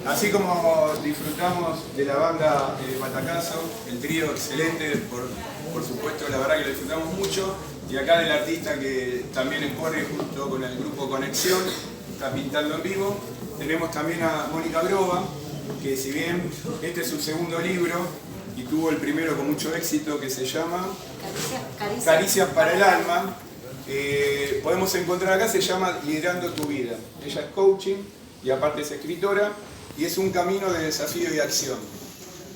Así como disfrutamos de la banda Batacazo, el trío excelente, por supuesto, la verdad que lo disfrutamos mucho, y acá del artista que también expone junto con el grupo Conexión, está pintando en vivo. Tenemos también a Mónica Groba, que si bien este es su segundo libro y tuvo el primero con mucho éxito, que se llama Caricias para el alma, podemos encontrar acá, se llama Liderando tu vida. Ella es coaching y aparte es escritora, y es un camino de desafío y acción.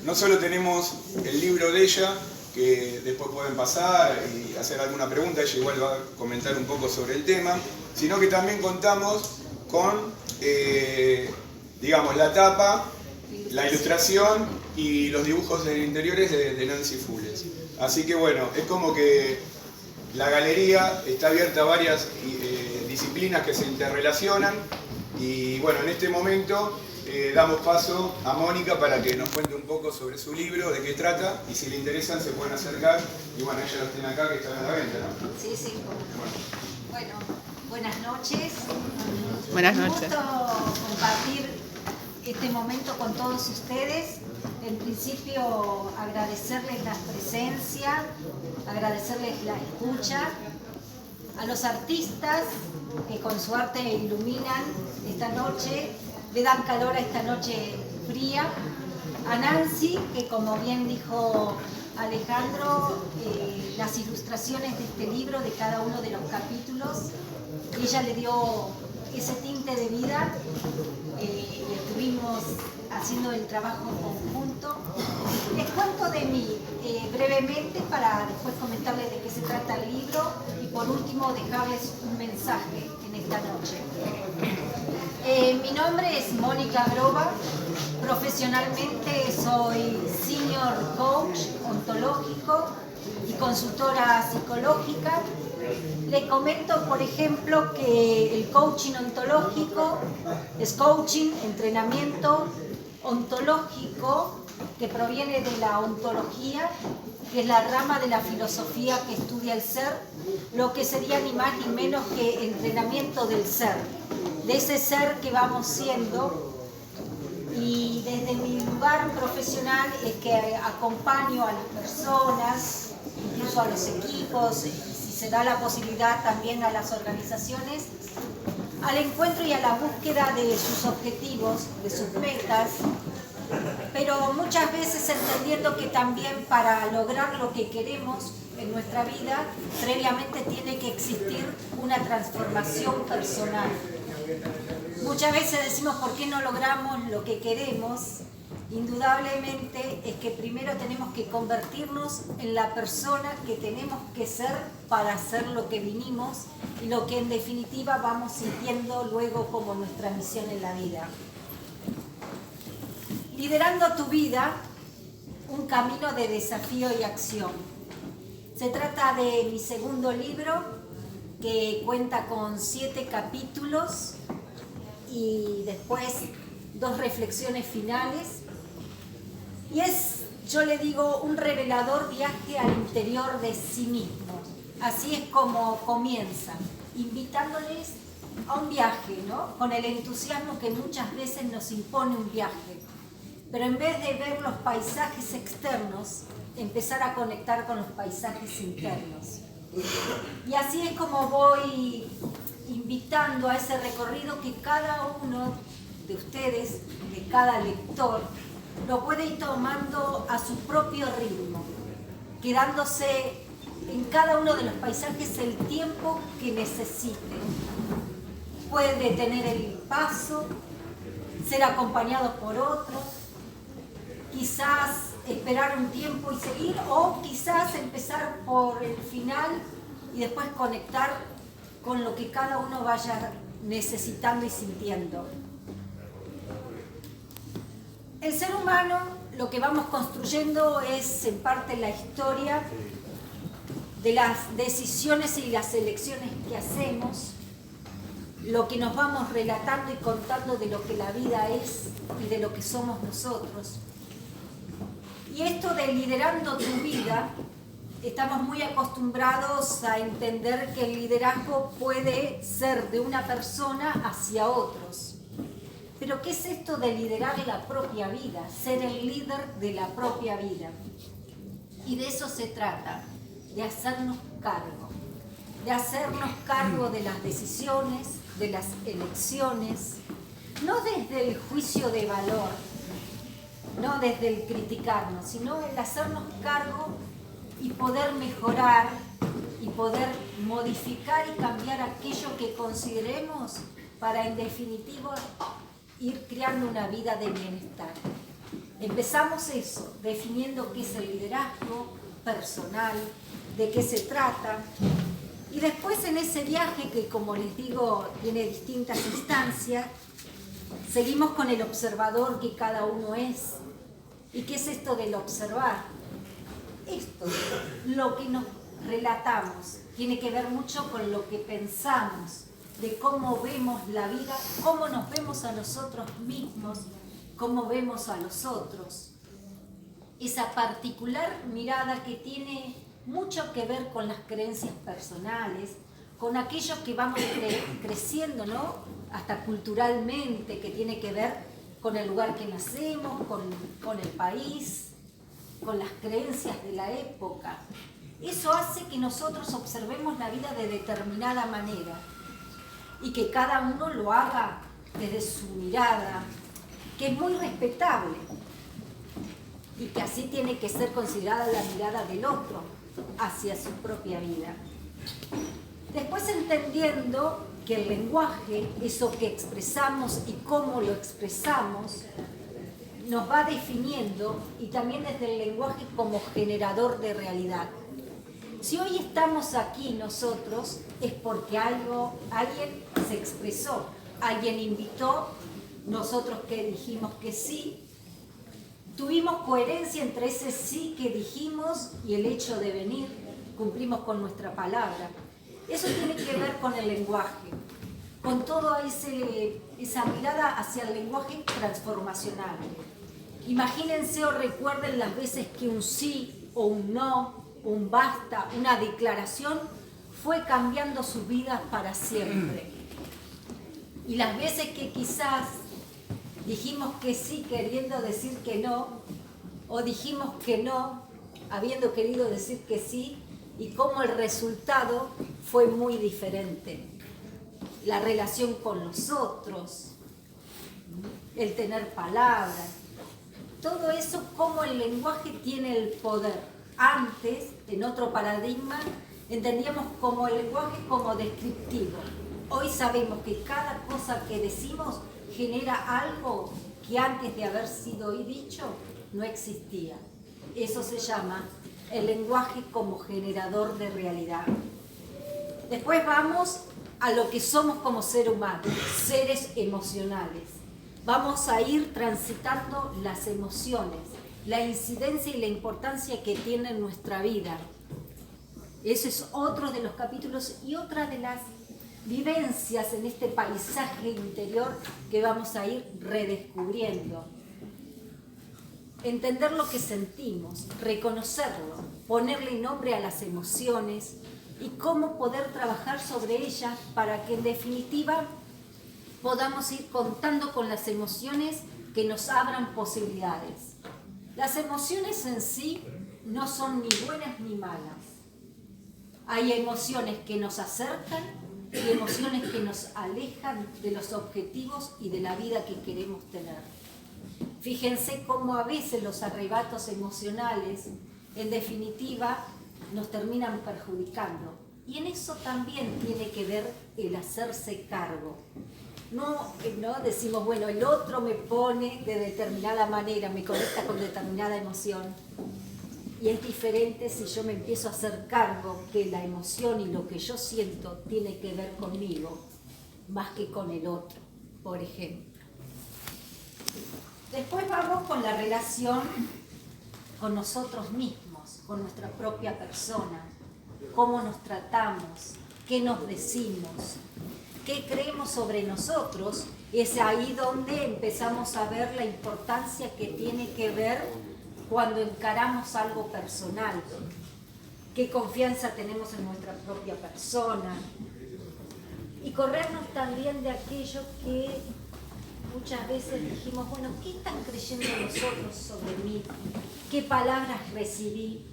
No solo tenemos el libro de ella, que después pueden pasar y hacer alguna pregunta, ella igual va a comentar un poco sobre el tema, sino que también contamos con, digamos, la tapa, la ilustración y los dibujos de interiores de Nancy Fules. Así que bueno, es como que la galería está abierta a varias disciplinas que se interrelacionan, y bueno, en este momento damos paso a Mónica para que nos cuente un poco sobre su libro, de qué trata, y si le interesan se pueden acercar, y bueno, ellas los tienen acá que están a la venta, ¿no? Sí, sí. Bueno, buenas noches. Buenas noches. Un gusto compartir este momento con todos ustedes. En principio, agradecerles la presencia, agradecerles la escucha, a los artistas que con su arte iluminan esta noche, le dan calor a esta noche fría, a Nancy, que como bien dijo Alejandro, las ilustraciones de este libro, de cada uno de los capítulos, ella le dio ese tinte de vida, y estuvimos haciendo el trabajo conjunto. Les cuento de mí brevemente para después comentarles de qué se trata el libro, y por último dejarles un mensaje en esta noche. Mi nombre es Mónica Groba, profesionalmente soy senior coach ontológico y consultora psicológica. Les comento, por ejemplo, que el coaching ontológico es coaching, entrenamiento ontológico, que proviene de la ontología, que es la rama de la filosofía que estudia el ser, lo que sería ni más ni menos que entrenamiento del ser, de ese ser que vamos siendo. Y desde mi lugar profesional es que acompaño a las personas, incluso a los equipos, y si se da la posibilidad también a las organizaciones, al encuentro y a la búsqueda de sus objetivos, de sus metas, pero muchas veces entendiendo que también para lograr lo que queremos en nuestra vida, previamente tiene que existir una transformación personal. Muchas veces decimos, ¿por qué no logramos lo que queremos? Indudablemente es que primero tenemos que convertirnos en la persona que tenemos que ser para hacer lo que vinimos y lo que en definitiva vamos sintiendo luego como nuestra misión en la vida. Liderando tu vida, un camino de desafío y acción. Se trata de mi segundo libro, que cuenta con 7 capítulos y después 2 reflexiones finales. Y es, yo le digo, un revelador viaje al interior de sí mismo. Así es como comienza, invitándoles a un viaje, ¿no? Con el entusiasmo que muchas veces nos impone un viaje. Pero en vez de ver los paisajes externos, empezar a conectar con los paisajes internos. Y así es como voy invitando a ese recorrido que cada uno de ustedes, de cada lector, lo puede ir tomando a su propio ritmo, quedándose en cada uno de los paisajes el tiempo que necesite. Puede detener el paso, ser acompañado por otro, quizás esperar un tiempo y seguir, o quizás empezar por el final y después conectar con lo que cada uno vaya necesitando y sintiendo. El ser humano, lo que vamos construyendo es en parte la historia de las decisiones y las elecciones que hacemos, lo que nos vamos relatando y contando de lo que la vida es y de lo que somos nosotros. Y esto de liderando tu vida, estamos muy acostumbrados a entender que el liderazgo puede ser de una persona hacia otros. Pero ¿qué es esto de liderar la propia vida? Ser el líder de la propia vida. Y de eso se trata, de hacernos cargo. De hacernos cargo de las decisiones, de las elecciones, no desde el juicio de valor, no desde el criticarnos, sino el hacernos cargo y poder mejorar y poder modificar y cambiar aquello que consideremos para, en definitiva, ir creando una vida de bienestar. Empezamos eso, definiendo qué es el liderazgo personal, de qué se trata, y después en ese viaje que, como les digo, tiene distintas instancias, seguimos con el observador que cada uno es. ¿Y qué es esto del observar? Esto, lo que nos relatamos, tiene que ver mucho con lo que pensamos, de cómo vemos la vida, cómo nos vemos a nosotros mismos, cómo vemos a los otros. Esa particular mirada que tiene mucho que ver con las creencias personales, con aquello que vamos creciendo, ¿no? Hasta culturalmente, que tiene que ver con el lugar que nacemos, con el país, con las creencias de la época. Eso hace que nosotros observemos la vida de determinada manera y que cada uno lo haga desde su mirada, que es muy respetable y que así tiene que ser considerada la mirada del otro hacia su propia vida. Después, entendiendo que el lenguaje, eso que expresamos y cómo lo expresamos, nos va definiendo, y también desde el lenguaje como generador de realidad. Si hoy estamos aquí nosotros, es porque alguien se expresó, alguien invitó, nosotros que dijimos que sí, tuvimos coherencia entre ese sí que dijimos y el hecho de venir, cumplimos con nuestra palabra. Eso tiene que ver con el lenguaje, con toda esa mirada hacia el lenguaje transformacional. Imagínense o recuerden las veces que un sí o un no, un basta, una declaración fue cambiando sus vidas para siempre. Y las veces que quizás dijimos que sí queriendo decir que no, o dijimos que no habiendo querido decir que sí, y cómo el resultado fue muy diferente. La relación con los otros, el tener palabras, todo eso, cómo el lenguaje tiene el poder. Antes, en otro paradigma, entendíamos como el lenguaje como descriptivo. Hoy sabemos que cada cosa que decimos genera algo que antes de haber sido dicho no existía. Eso se llama el lenguaje como generador de realidad. Después vamos a lo que somos como ser humano, seres emocionales. Vamos a ir transitando las emociones, la incidencia y la importancia que tiene en nuestra vida. Ese es otro de los capítulos y otra de las vivencias en este paisaje interior que vamos a ir redescubriendo. Entender lo que sentimos, reconocerlo, ponerle nombre a las emociones y cómo poder trabajar sobre ellas para que en definitiva podamos ir contando con las emociones que nos abran posibilidades. Las emociones en sí no son ni buenas ni malas. Hay emociones que nos acercan y emociones que nos alejan de los objetivos y de la vida que queremos tener. Fíjense cómo a veces los arrebatos emocionales, en definitiva, nos terminan perjudicando. Y en eso también tiene que ver el hacerse cargo. No decimos, bueno, el otro me pone de determinada manera, me conecta con determinada emoción. Y es diferente si yo me empiezo a hacer cargo que la emoción y lo que yo siento tiene que ver conmigo, más que con el otro, por ejemplo. Después vamos con la relación con nosotros mismos, con nuestra propia persona, cómo nos tratamos, qué nos decimos, qué creemos sobre nosotros. Es ahí donde empezamos a ver la importancia que tiene que ver cuando encaramos algo personal, qué confianza tenemos en nuestra propia persona y corrernos también de aquello que muchas veces dijimos, bueno, ¿qué están creyendo nosotros sobre mí? ¿Qué palabras recibí?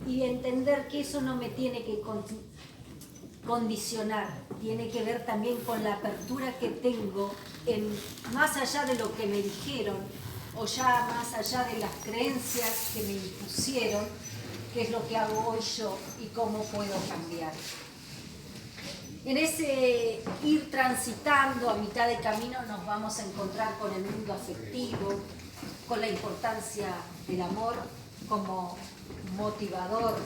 Y entender que eso no me tiene que condicionar, tiene que ver también con la apertura que tengo, más allá de lo que me dijeron, o ya más allá de las creencias que me impusieron, qué es lo que hago hoy yo y cómo puedo cambiar. En ese ir transitando a mitad de camino nos vamos a encontrar con el mundo afectivo, con la importancia del amor como motivador,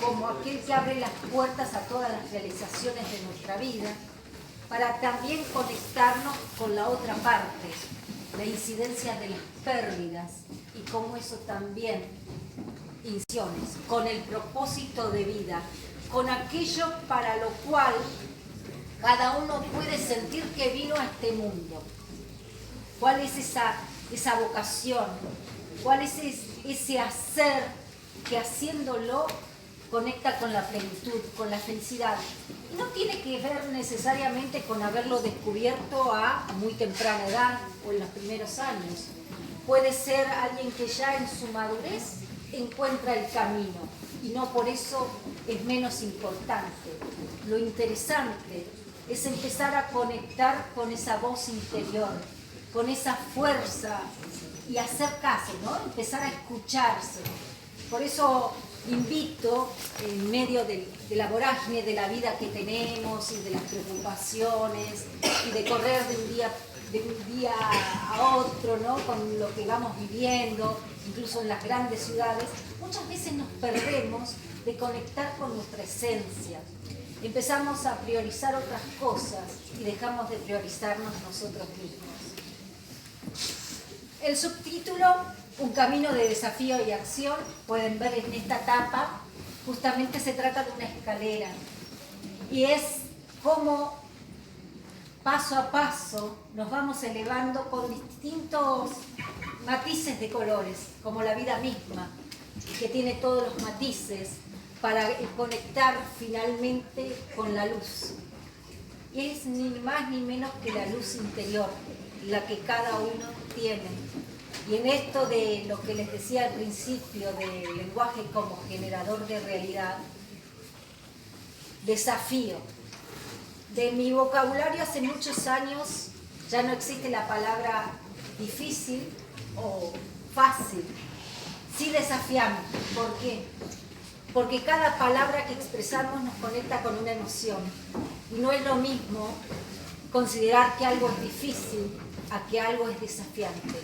como aquel que abre las puertas a todas las realizaciones de nuestra vida, para también conectarnos con la otra parte, la incidencia de las pérdidas y cómo eso también incisiones, con el propósito de vida, con aquello para lo cual cada uno puede sentir que vino a este mundo. ¿Cuál es esa vocación? ¿Cuál es ese hacer que haciéndolo conecta con la plenitud, con la felicidad? Y no tiene que ver necesariamente con haberlo descubierto a muy temprana edad o en los primeros años. Puede ser alguien que ya en su madurez encuentra el camino y no por eso es menos importante. Lo interesante es empezar a conectar con esa voz interior, con esa fuerza y hacer caso, ¿no? Empezar a escucharse. Por eso invito, en medio de la vorágine de la vida que tenemos y de las preocupaciones y de correr de un día a otro, ¿no? Con lo que vamos viviendo, incluso en las grandes ciudades, muchas veces nos perdemos de conectar con nuestra esencia. Empezamos a priorizar otras cosas y dejamos de priorizarnos nosotros mismos. El subtítulo, Un camino de desafío y acción, pueden ver en esta etapa, justamente se trata de una escalera. Y es como paso a paso nos vamos elevando con distintos matices de colores, como la vida misma, que tiene todos los matices para conectar finalmente con la luz. Y es ni más ni menos que la luz interior, la que cada uno tiene. Y en esto de lo que les decía al principio del lenguaje como generador de realidad, desafío. De mi vocabulario hace muchos años ya no existe la palabra difícil o fácil. Sí desafiamos. ¿Por qué? Porque cada palabra que expresamos nos conecta con una emoción. Y no es lo mismo considerar que algo es difícil a que algo es desafiante.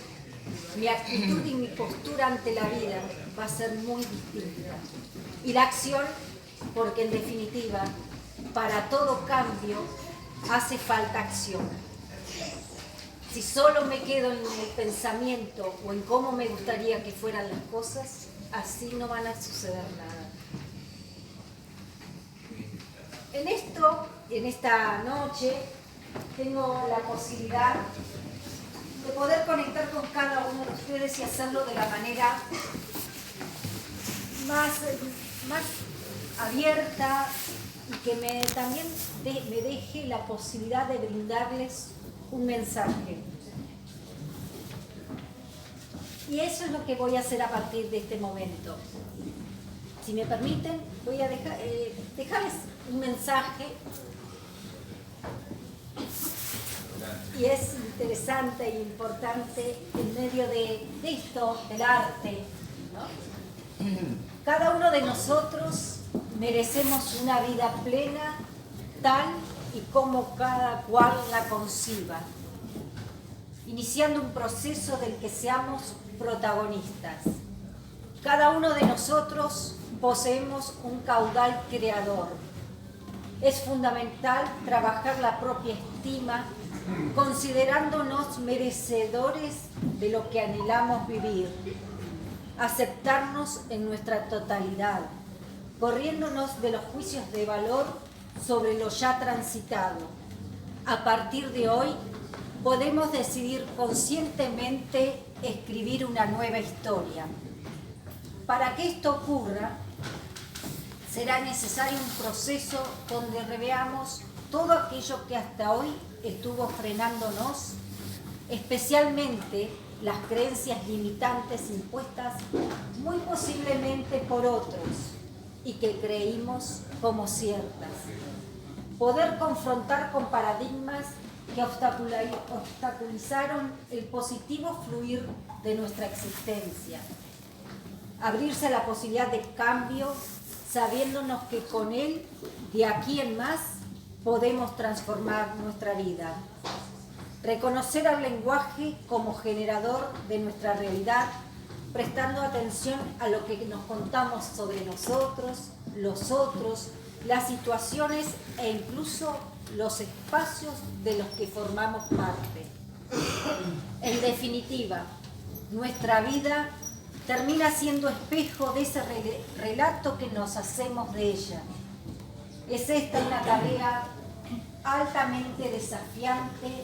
Mi actitud y mi postura ante la vida va a ser muy distinta. Y la acción, porque en definitiva, para todo cambio hace falta acción. Si solo me quedo en el pensamiento o en cómo me gustaría que fueran las cosas, así no van a suceder nada. En esta noche, tengo la posibilidad de poder conectar con cada uno de ustedes y hacerlo de la manera más abierta y que también me deje la posibilidad de brindarles un mensaje. Y eso es lo que voy a hacer a partir de este momento. Si me permiten, voy a dejarles un mensaje. Y es interesante e importante en medio de esto, del arte, ¿no? Cada uno de nosotros merecemos una vida plena, tal y como cada cual la conciba, iniciando un proceso del que seamos protagonistas. Cada uno de nosotros poseemos un caudal creador. Es fundamental trabajar la propia estima, considerándonos merecedores de lo que anhelamos vivir, aceptarnos en nuestra totalidad, corriéndonos de los juicios de valor sobre lo ya transitado. A partir de hoy, podemos decidir conscientemente escribir una nueva historia. Para que esto ocurra, será necesario un proceso donde reveamos todo aquello que hasta hoy estuvo frenándonos, especialmente las creencias limitantes impuestas muy posiblemente por otros y que creímos como ciertas. Poder confrontar con paradigmas que obstaculizaron el positivo fluir de nuestra existencia. Abrirse a la posibilidad de cambio, sabiéndonos que con él, de aquí en más, podemos transformar nuestra vida. Reconocer al lenguaje como generador de nuestra realidad, prestando atención a lo que nos contamos sobre nosotros, los otros, las situaciones e incluso los espacios de los que formamos parte. En definitiva, nuestra vida termina siendo espejo de ese relato que nos hacemos de ella. Es esta una tarea altamente desafiante,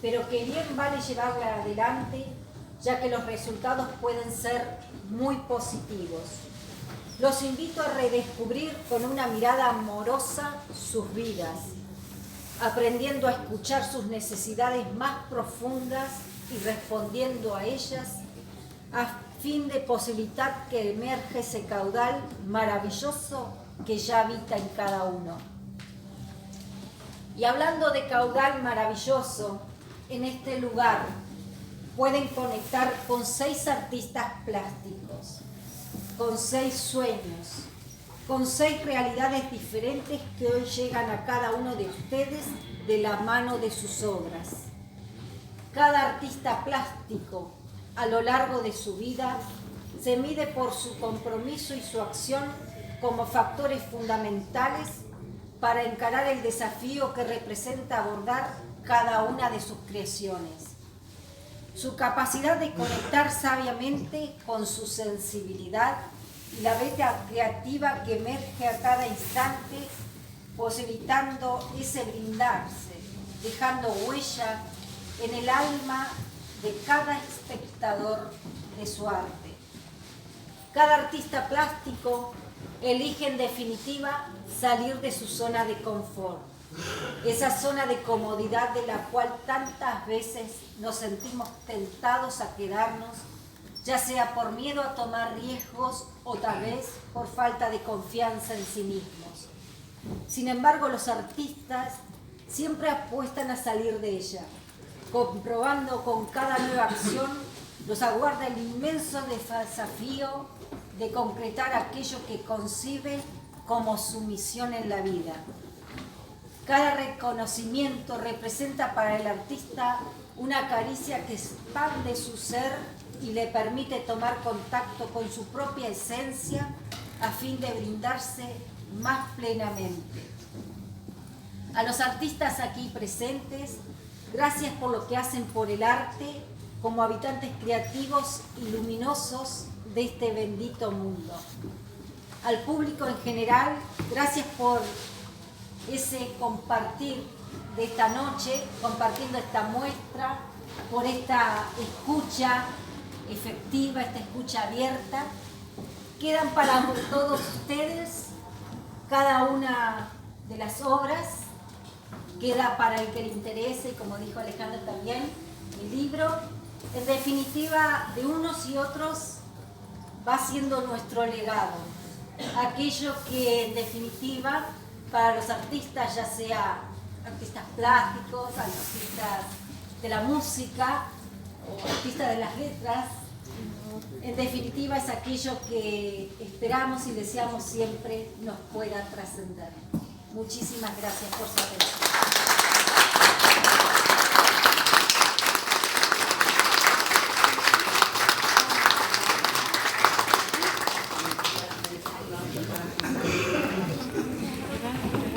pero que bien vale llevarla adelante, ya que los resultados pueden ser muy positivos. Los invito a redescubrir con una mirada amorosa sus vidas, aprendiendo a escuchar sus necesidades más profundas y respondiendo a ellas, a fin de posibilitar que emerja ese caudal maravilloso que ya habita en cada uno. Y hablando de caudal maravilloso, en este lugar pueden conectar con 6 artistas plásticos, con 6 sueños, con 6 realidades diferentes que hoy llegan a cada uno de ustedes de la mano de sus obras. Cada artista plástico, a lo largo de su vida, se mide por su compromiso y su acción como factores fundamentales para encarar el desafío que representa abordar cada una de sus creaciones. Su capacidad de conectar sabiamente con su sensibilidad y la beta creativa que emerge a cada instante, posibilitando ese brindarse, dejando huella en el alma de cada espectador de su arte. Cada artista plástico elige en definitiva salir de su zona de confort, esa zona de comodidad de la cual tantas veces nos sentimos tentados a quedarnos, ya sea por miedo a tomar riesgos o tal vez por falta de confianza en sí mismos. Sin embargo, los artistas siempre apuestan a salir de ella, comprobando con cada nueva acción los aguarda el inmenso desafío de concretar aquello que concibe como su misión en la vida. Cada reconocimiento representa para el artista una caricia que expande su ser y le permite tomar contacto con su propia esencia a fin de brindarse más plenamente. A los artistas aquí presentes, gracias por lo que hacen por el arte como habitantes creativos y luminosos de este bendito mundo. Al público en general, gracias por ese compartir de esta noche, compartiendo esta muestra, por esta escucha efectiva, esta escucha abierta. Quedan para todos ustedes cada una de las obras, queda para el que le interese, y como dijo Alejandro también, el libro. En definitiva, de unos y otros va siendo nuestro legado, aquello que en definitiva para los artistas, ya sea artistas plásticos, artistas de la música o artistas de las letras, en definitiva es aquello que esperamos y deseamos siempre nos pueda trascender. Muchísimas gracias por su atención.